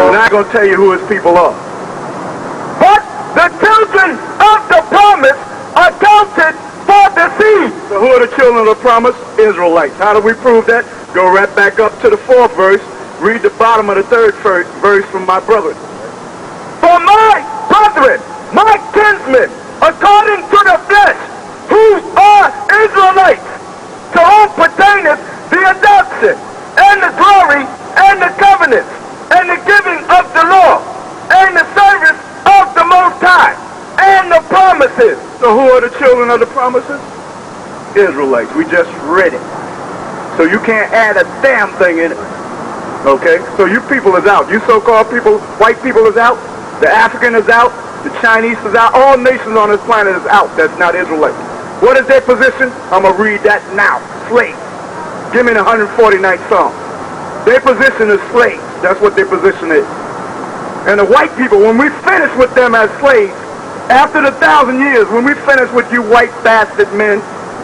And I'm going to tell you who his people are. But the children of the promise are counted for the seed. So who are the children of the promise? Israelites. How do we prove that? Go right back up to the 4th verse. Read the bottom of the 3rd verse from my brethren. For my brethren, my kinsmen, according to the flesh, who are Israelites, to whom pertaineth the adoption, and the glory, and the covenants, and the giving of the law, and the service of the Most High, and the promises. So who are the children of the promises? Israelites. We just read it. So you can't add a damn thing in it. Okay? So you people is out. You so-called people, white people is out. The African is out. The Chinese is out. All nations on this planet is out. That's not Israelite. What is their position? I'm going to read that now. Slaves. Give me the 149th Psalm. Their position is slaves. That's what their position is. And the white people, when we finish with them as slaves, after the 1,000 years, when we finish with you white bastard men,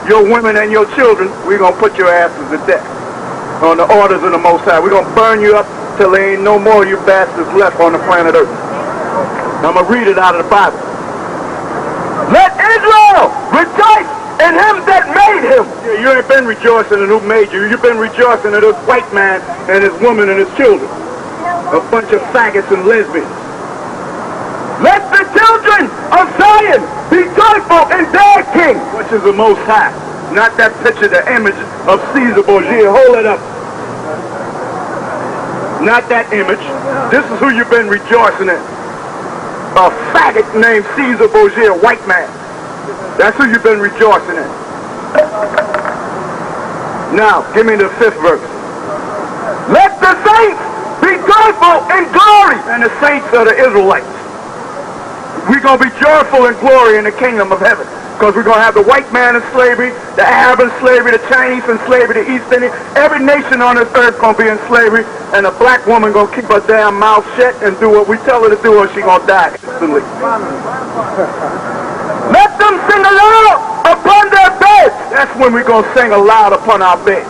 your women and your children, we're going to put your asses to death on the orders of the Most High. We're going to burn you up till there ain't no more of you bastards left on the planet Earth. I'm going to read it out of the Bible. Let Israel rejoice in him that made him. Yeah, you ain't been rejoicing in who made you. You've been rejoicing in this white man and his woman and his children. A bunch of faggots and lesbians. Let the children of Zion be joyful in their king, which is the Most High. Not that picture, the image of Caesar Borgia. Hold it up. Not that image. This is who you've been rejoicing in. A faggot named Caesar Borgia, a white man. That's who you've been rejoicing in. Now, give me the 5th verse. Let the saints be joyful in glory. And the saints are the Israelites. We're going to be joyful in glory in the kingdom of heaven. Because we're going to have the white man in slavery, the Arab in slavery, the Chinese in slavery, the East Indian. Every nation on this earth going to be in slavery. And a black woman going to keep her damn mouth shut and do what we tell her to do, or she going to die instantly. Let them sing aloud upon their beds. That's when we're going to sing aloud upon our beds.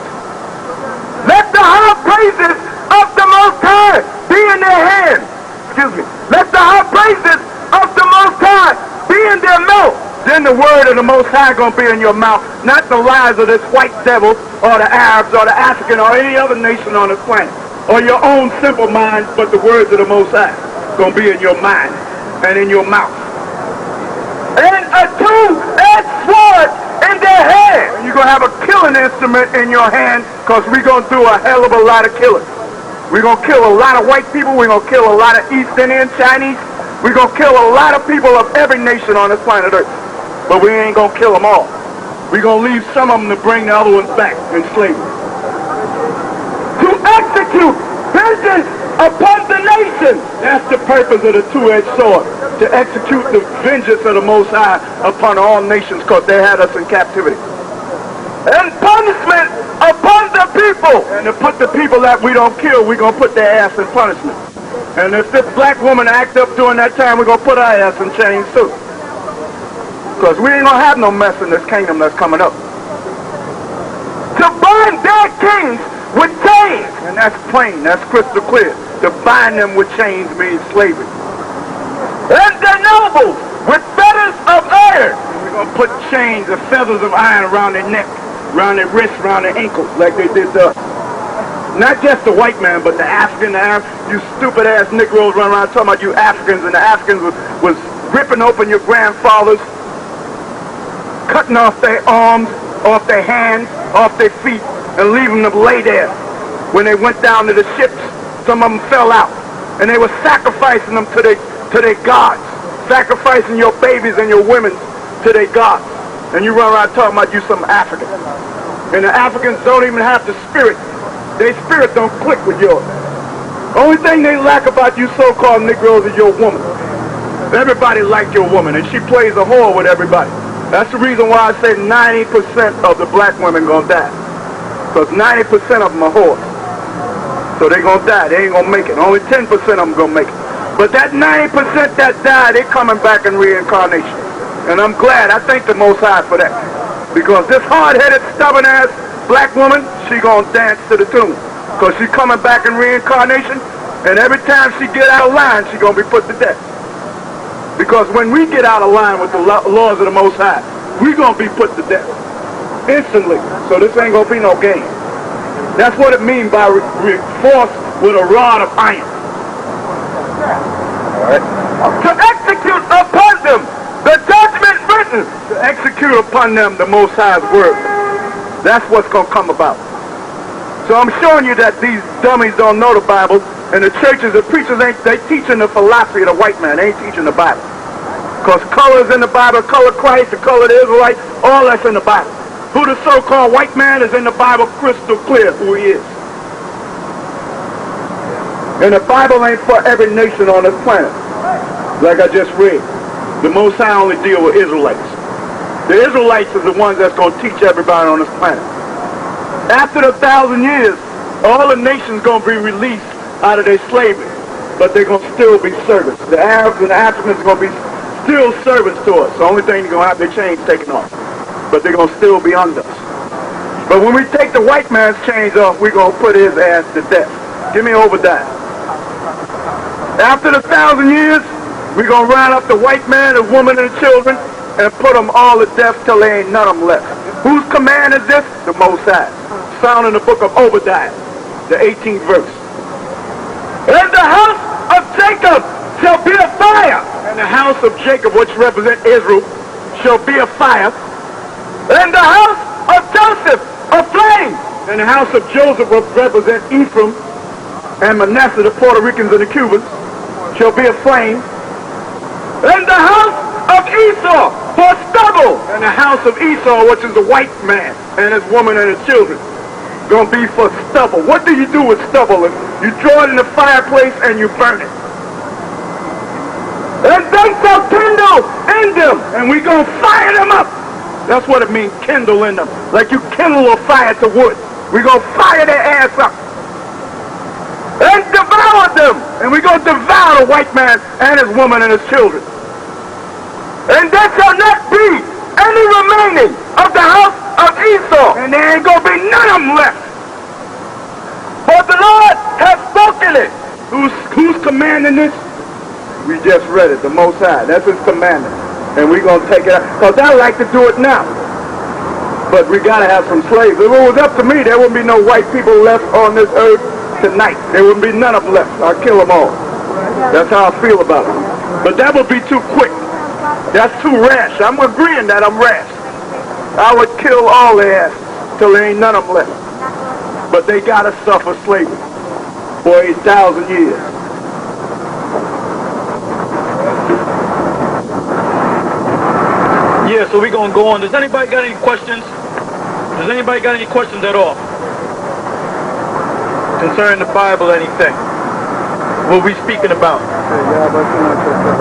Let the high praises of the Most High be in their hands. Excuse me. Let the high praises of the Most High be in their mouth. Then the word of the Most High going to be in your mouth. Not the lies of this white devil or the Arabs or the African or any other nation on this planet. Or your own simple mind, but the words of the Most High going to be in your mind and in your mouth. And a two-edged sword in their hand. You're going to have a killing instrument in your hand, because we're going to do a hell of a lot of killing. We're going to kill a lot of white people. We're going to kill a lot of East Indian, Chinese. We're going to kill a lot of people of every nation on this planet Earth. But we ain't going to kill them all. We're going to leave some of them to bring the other ones back in slavery. To execute vengeance upon the nation. That's the purpose of the two-edged sword. To execute the vengeance of the Most High upon all nations, because they had us in captivity. And punishment upon the people. And to put the people that we don't kill, we're going to put their ass in punishment. And if this black woman act up during that time, we're going to put our ass in chains too. Because we ain't going to have no mess in this kingdom that's coming up. To bind their kings with chains. And that's plain, that's crystal clear. To bind them with chains means slavery. And the nobles with feathers of iron. And we're going to put chains of feathers of iron around their neck, around their wrists, around their ankles, like they did to us. Not just the white man, but the African, the Arab. You stupid ass Negroes run around talking about you Africans, and the Africans was ripping open your grandfathers, cutting off their arms, off their hands, off their feet, and leaving them lay there. When they went down to the ships, some of them fell out, and they were sacrificing them to their gods, sacrificing your babies and your women to their gods. And you run around talking about you some African. And the Africans don't even have the spirit. Their spirit don't click with yours. Only thing they lack about you so-called Negroes is your woman. Everybody likes your woman, and she plays a whore with everybody. That's the reason why I say 90% of the black women gonna die. Because 90% of them are whores. So they gonna die. They ain't gonna make it. Only 10% of them gonna make it. But that 90% that die, they coming back in reincarnation. And I'm glad. I thank the Most High for that. Because this hard-headed, stubborn-ass black woman, she gonna dance to the tune. Because she coming back in reincarnation, And every time she get out of line, she's going to be put to death. Because when we get out of line with the laws of the Most High, we're going to be put to death instantly. So this ain't going to be no game. That's what it means by force with a rod of iron. All right. To execute upon them the judgment written. To execute upon them the Most High's word. That's what's going to come about. So I'm showing you that these dummies don't know the Bible, and the churches, the preachers, they teaching the philosophy of the white man. They ain't teaching the Bible. Because color's in the Bible, color Christ, the color of the Israelite, all that's in the Bible. Who the so-called white man is in the Bible, crystal clear who he is. And the Bible ain't for every nation on this planet. Like I just read. The Most High only deal with Israelites. The Israelites is the ones that's going to teach everybody on this planet. After the 1,000 years, all the nations going to be released out of their slavery. But they're going to still be servants. The Arabs and the Africans are going to be still servants to us. The only thing they're going to have their chains taken off. But they're going to still be under us. But when we take the white man's chains off, we're going to put his ass to death. Give me Obadiah. After the 1,000 years, we're going to round up the white man, the woman, and the children, and put them all to death till there ain't none of them left. Whose command is this? The Most High. Found in the book of Obadiah, the 18th verse. And the house of Jacob shall be a fire. And the house of Jacob, which represents Israel, shall be a fire. And the house of Joseph, a flame. And the house of Joseph will represent Ephraim and Manasseh, the Puerto Ricans and the Cubans, shall be a flame. And the house of Esau for stubble. And the house of Esau, which is the white man and his woman and his children, gonna be for stubble. What do you do with stubble? You throw it in the fireplace and you burn it. And they shall kindle in them, and we gonna fire them up. That's what it means, kindle in them. Like you kindle a fire to wood. We gonna fire their ass up. And devour them. And we gonna devour the white man and his woman and his children. And there shall not be any remaining of the house of Esau. And there ain't gonna be none of them left. For the Lord has spoken it. Who's commanding this? We just read it, the Most High. That's his commandment. And we're going to take it out. Because I like to do it now. But we got to have some slaves. If it was up to me, there wouldn't be no white people left on this earth tonight. There wouldn't be none of them left. I'll kill them all. That's how I feel about it. But that would be too quick. That's too rash. I'm agreeing that I'm rash. I would kill all their asses till there ain't none of them left. But they got to suffer slavery for 8,000 years. Yeah, so we're going to go on. Does anybody got any questions? Does anybody got any questions at all? Concerning the Bible or anything? What we speaking about?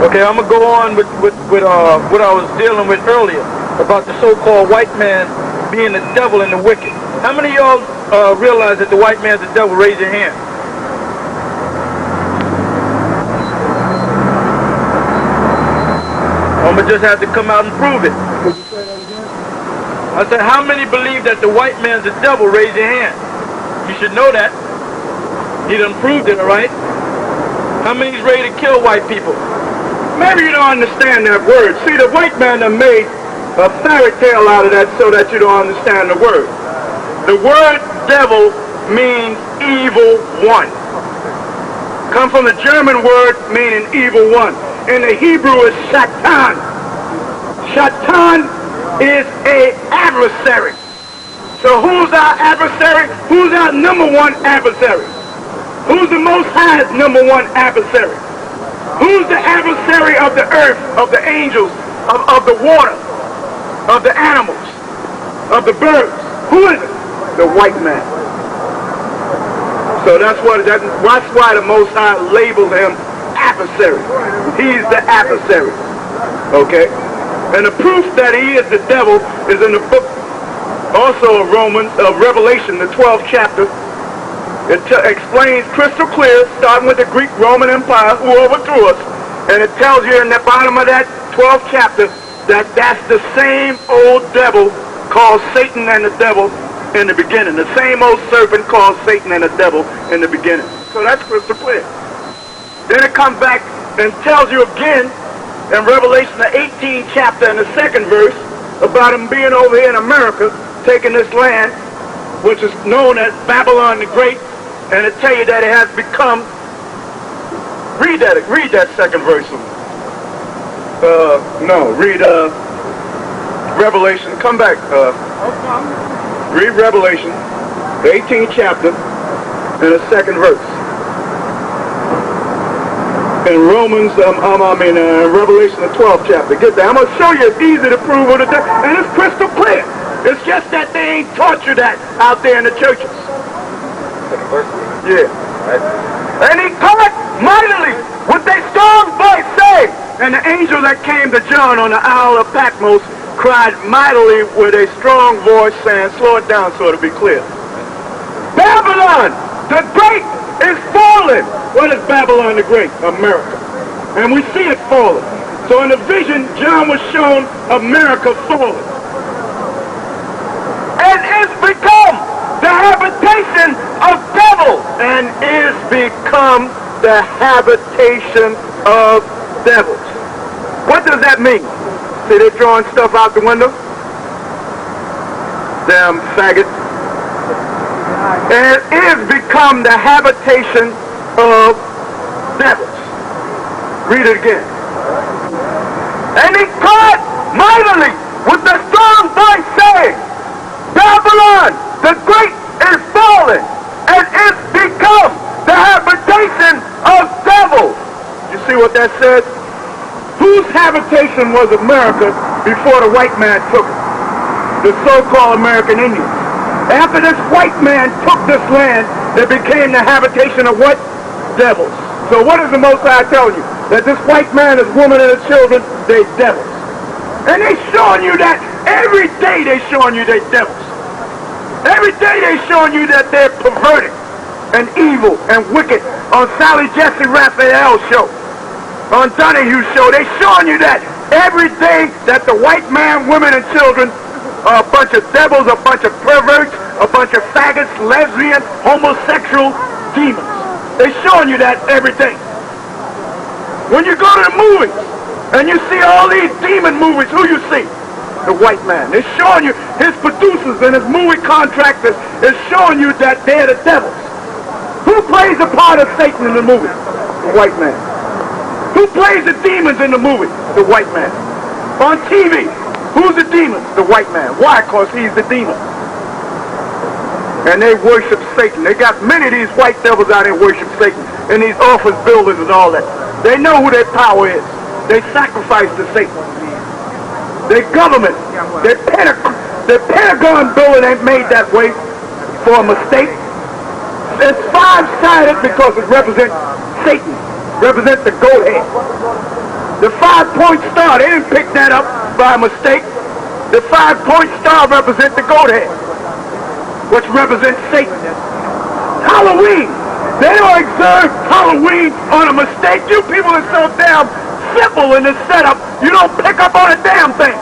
Okay, I'm going to go on with what I was dealing with earlier about the so-called white man being the devil and the wicked. How many of y'all realize that the white man's the devil? Raise your hand. I'm going to just have to come out and prove it. I said, how many believe that the white man's the devil? Raise your hand. You should know that. He done proved it, all right? How many is ready to kill white people? Maybe you don't understand that word. See, the white man done made a fairy tale out of that so that you don't understand the word. The word devil means evil one. Comes from the German word meaning evil one. In the Hebrew is Shatan. Shatan is an adversary. So who's our adversary? Who's our number one adversary? Who's the Most High's number one adversary? Who's the adversary of the earth, of the angels, of the water, of the animals, of the birds? Who is it? The white man. So that's why the Most High labeled him adversary. He's the adversary. Okay? And the proof that he is the devil is in the book also of Revelation, the 12th chapter. It explains crystal clear, starting with the Greek-Roman Empire who overthrew us. And it tells you in the bottom of that 12th chapter that that's the same old devil called Satan and the devil in the beginning. The same old serpent called Satan and the devil in the beginning. So that's crystal clear. Then it comes back and tells you again in Revelation the 18th chapter and the 2nd verse about him being over here in America, taking this land, which is known as Babylon the Great, and it tell you that it has become, read that 2nd verse. Read Revelation, come back, read Revelation, the 18th chapter and the 2nd verse. In Romans, Revelation, the 12th chapter. Get that. I'm going to show you it's easy to prove what it is, and it's crystal clear. It's just that they ain't taught you that out there in the churches. Second verse? Yeah. Right. And he taught mightily with a strong voice, saying, and the angel that came to John on the Isle of Patmos cried mightily with a strong voice, saying, slow it down so it'll be clear. Babylon, the great, is fallen. What is Babylon the Great? America. And we see it falling. So in the vision, John was shown America falling. And is become the habitation of devils. And is become the habitation of devils. What does that mean? See, they're throwing stuff out the window? Damn faggots. And is become the habitation of devils. Read it again. And he cried mightily with a strong voice, saying, Babylon, the great, is fallen, and is become the habitation of devils. You see what that says? Whose habitation was America before the white man took it? The so-called American Indians. After this white man took this land, it became the habitation of what? Devils. So what is the Most High telling you? That this white man, his woman, and his children, they devils. And they showing you that every day. They showing you they devils. Every day they showing you that they're perverted and evil and wicked. On Sally Jesse Raphael's show, on Donahue's show, they showing you that every day that the white man, women, and children are a bunch of devils, a bunch of perverts, a bunch of faggots, lesbians, homosexual demons. They're showing you that every day. When you go to the movies and you see all these demon movies, who you see? The white man. They're showing you, his producers and his movie contractors is showing you that they're the devils. Who plays the part of Satan in the movie? The white man. Who plays the demons in the movie? The white man. On TV, who's the demon? The white man. Why? Because he's the demon. And they worship Satan. They got many of these white devils out there worship Satan in these office buildings and all that. They know who their power is. They sacrifice to Satan. Their government, their Pentagon building ain't made that way for a mistake. It's five-sided because it represents Satan, represents the goat head. The 5-point star, they didn't pick that up by mistake. The 5-point star represents the goat head, which represents Satan. Halloween, they don't observe Halloween on a mistake. You people are so damn simple in this setup, you don't pick up on a damn thing.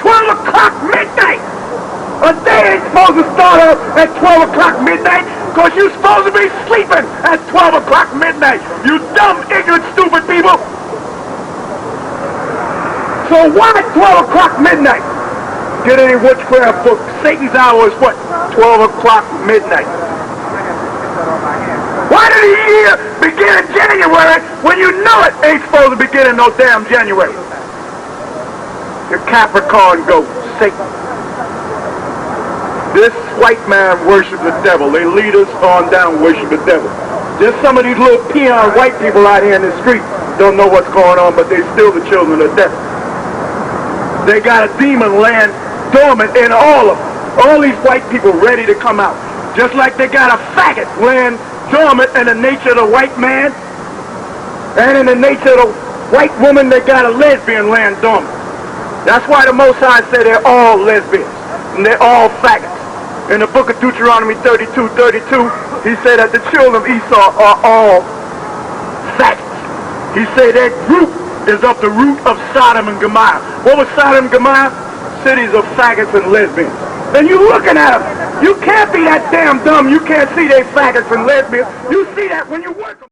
12 o'clock midnight. A day ain't supposed to start up at 12 o'clock midnight because you're supposed to be sleeping at 12 o'clock midnight. You dumb, ignorant, stupid people. So why 12 o'clock midnight? Get any witchcraft book. Satan's hour is what? 12 o'clock midnight. Why did the year begin in January when you know it ain't supposed to begin in no damn January? Your Capricorn goat, Satan. This white man worships the devil. They lead us on down worship the devil. Just some of these little peon white people out here in the street don't know what's going on, but they still the children of the devil. They got a demon laying dormant in all of them. All these white people ready to come out. Just like they got a faggot laying dormant in the nature of the white man. And in the nature of the white woman, they got a lesbian laying dormant. That's why the Most High say they're all lesbians. And they're all faggots. In the book of Deuteronomy 32:32, he said that the children of Esau are all faggots. He said that group is of the root of Sodom and Gomorrah. What was Sodom and Gomorrah? Cities of faggots and lesbians. And you looking at them. You can't be that damn dumb. You can't see they faggots and lesbians. You see that when you work them.